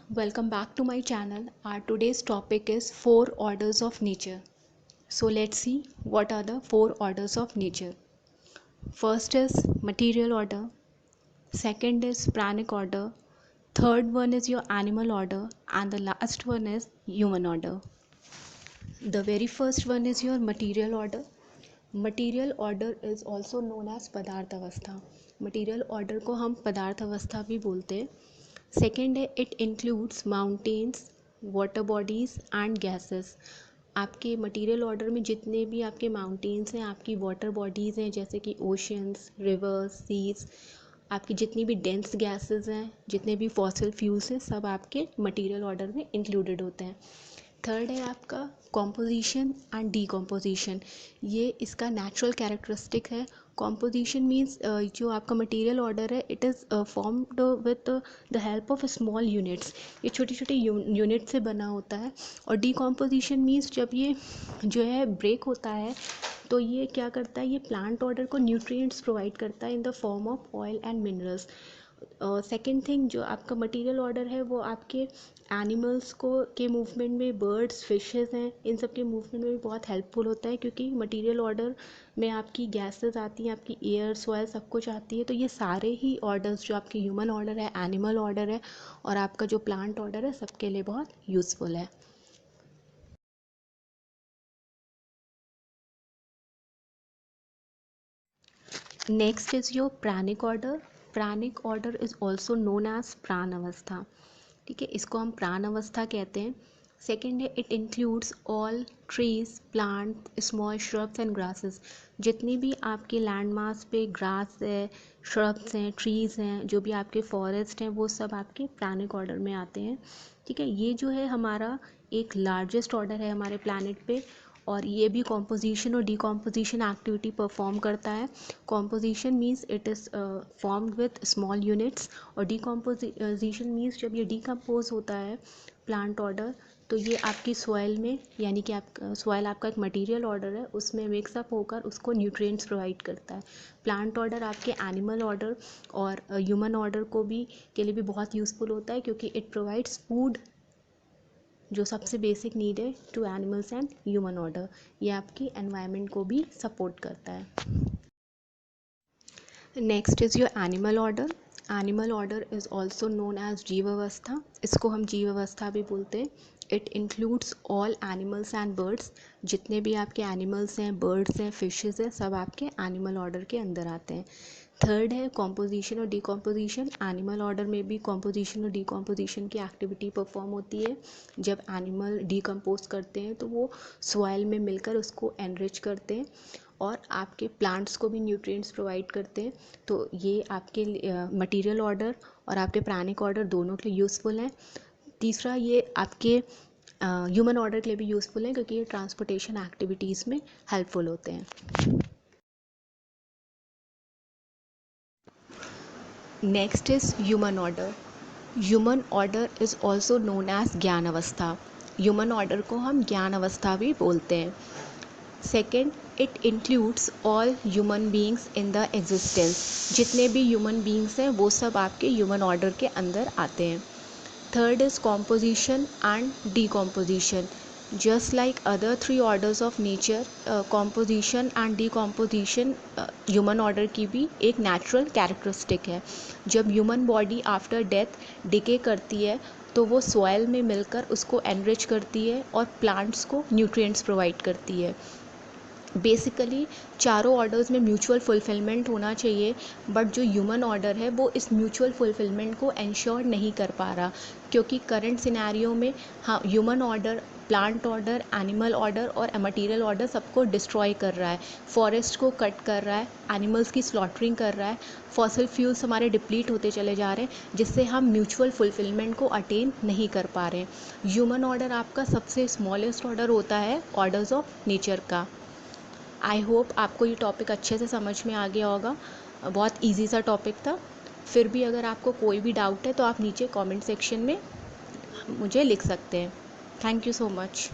welcome back to my channel. Our today's topic is four orders of nature. So let's see what are the four orders of nature. First is material order, second is pranic order, third one is your animal order, and the last one is human order. The very first one is your material order. Material order is also known as पदार्थ अवस्था. Material order को हम पदार्थ अवस्था भी बोलते हैं. Second है it includes mountains, water bodies and gases. आपके मटेरियल ऑर्डर में जितने भी आपके माउंटेन्स हैं, आपकी वाटर बॉडीज़ हैं जैसे कि ओशंस, रिवर्स, सीज, आपकी जितनी भी डेंस गैसेस हैं, जितने भी फॉसिल फ्यूल्स हैं, सब आपके मटेरियल ऑर्डर में इंक्लूडेड होते हैं. थर्ड है आपका कॉम्पोजिशन एंड डीकॉम्पोजिशन. ये इसका नेचुरल कैरेक्टरिस्टिक है. कॉम्पोजिशन मीन्स जो आपका मटेरियल ऑर्डर है it is formed with the help of small units. ये छोटी छोटी यूनिट से बना होता है. और डीकॉम्पोजिशन मीन्स जब ये जो है ब्रेक होता है तो ये क्या करता है, ये प्लांट ऑर्डर को न्यूट्रिएंट्स प्रोवाइड करता है in the form of oil and minerals. Second thing जो आपका मटेरियल ऑर्डर है वो आपके एनिमल्स को के मूवमेंट में, बर्ड्स, फिशेस हैं, इन सब के मूवमेंट में भी बहुत हेल्पफुल होता है क्योंकि मटेरियल ऑर्डर में आपकी गैसेस आती हैं, आपकी एयर, सॉइल सब कुछ आती है. तो ये सारे ही ऑर्डर्स जो आपके ह्यूमन ऑर्डर है, एनिमल ऑर्डर है और आपका जो प्लांट ऑर्डर है सबके लिए बहुत यूज़फुल है. Next is your pranic order. Pranic order is also known as प्राण अवस्था. ठीक है, इसको हम प्राण अवस्था कहते हैं. सेकेंड है it includes all trees, plant, small shrubs and grasses. जितनी भी आपके लैंड मास पे ग्रास है, श्रब्स हैं, ट्रीज़ हैं, जो भी आपके फॉरेस्ट हैं, वो सब आपके प्राणिक ऑर्डर में आते हैं. ठीक है, ये जो है हमारा एक लार्जेस्ट ऑर्डर है हमारे प्लानट पे और ये भी कॉम्पोजिशन और डीकॉम्पोजिशन एक्टिविटी परफॉर्म करता है. Composition means it is formed with small units और डीकॉम्पोजिशन मीन्स जब ये डीकम्पोज होता है प्लांट ऑर्डर तो ये आपकी सॉइल में, यानी कि आप सॉइल आपका एक मटेरियल ऑर्डर है, उसमें मिक्सअप होकर उसको न्यूट्रिएंट्स प्रोवाइड करता है. प्लांट ऑर्डर आपके एनिमल ऑर्डर और ह्यूमन ऑर्डर को भी के लिए भी बहुत यूज़फुल होता है क्योंकि इट प्रोवाइड्स फूड जो सबसे बेसिक नीड है to animals and human order. ये आपकी एनवायरनमेंट को भी सपोर्ट करता है. Next is your animal order. Animal order is also known as जीव अवस्था. इसको हम जीव अवस्था भी बोलते हैं. It includes all animals and birds. जितने भी आपके एनिमल्स हैं, बर्ड्स हैं, फिशेस हैं, सब आपके एनिमल ऑर्डर के अंदर आते हैं. थर्ड है कॉम्पोजिशन और डीकॉम्पोजिशन. एनिमल ऑर्डर में भी कॉम्पोजिशन और डीकॉम्पोजिशन की एक्टिविटी परफॉर्म होती है. जब एनिमल डीकम्पोज करते हैं तो वो सॉइल में मिलकर उसको एनरिच करते हैं और आपके प्लांट्स को भी न्यूट्रिएंट्स प्रोवाइड करते हैं. तो ये आपके मटेरियल ऑर्डर और आपके प्राणिक ऑर्डर दोनों के लिए यूज़फुल हैं. तीसरा ये आपके ह्यूमन ऑर्डर के लिए भी यूज़फुल है क्योंकि ये ट्रांसपोर्टेशन एक्टिविटीज़ में हेल्पफुल होते हैं. Next is human order. Human order is also known as ज्ञान अवस्था. ह्यूमन ऑर्डर को हम ज्ञान अवस्था भी बोलते हैं. Second, it includes all human beings in the existence. जितने भी ह्यूमन बींग्स हैं वो सब आपके ह्यूमन ऑर्डर के अंदर आते हैं. Third is composition and decomposition. Just like other three orders of nature, composition and decomposition human order की भी एक नेचुरल कैरेक्टरिस्टिक है. जब human body after death decay करती है तो वो सॉइल में मिलकर उसको एनरिच करती है और प्लांट्स को न्यूट्रिएंट्स प्रोवाइड करती है. बेसिकली चारों ऑर्डर्स में म्यूचुअल फुलफिलमेंट होना चाहिए बट जो ह्यूमन ऑर्डर है वो इस म्यूचुअल फुलफिलमेंट को इंश्योर नहीं कर पा रहा क्योंकि करंट सिनेरियो में हाँ human order, plant order, animal order और मटेरियल ऑर्डर सबको डिस्ट्रॉय कर रहा है. फॉरेस्ट को कट कर रहा है, एनिमल्स की स्लॉटरिंग कर रहा है, फॉसिल फ्यूल्स हमारे डिप्लीट होते चले जा रहे हैं जिससे हम म्यूचुअल फुलफिलमेंट को अटेन नहीं कर पा रहे हैं. ह्यूमन ऑर्डर आपका सबसे स्मॉलेस्ट ऑर्डर होता है ऑर्डर्स ऑफ नेचर का. आई होप आपको ये टॉपिक अच्छे से समझ में आ गया होगा. बहुत इजी सा टॉपिक था. फिर भी अगर आपको कोई भी डाउट है तो आप नीचे कमेंट सेक्शन में मुझे लिख सकते हैं. Thank you so much.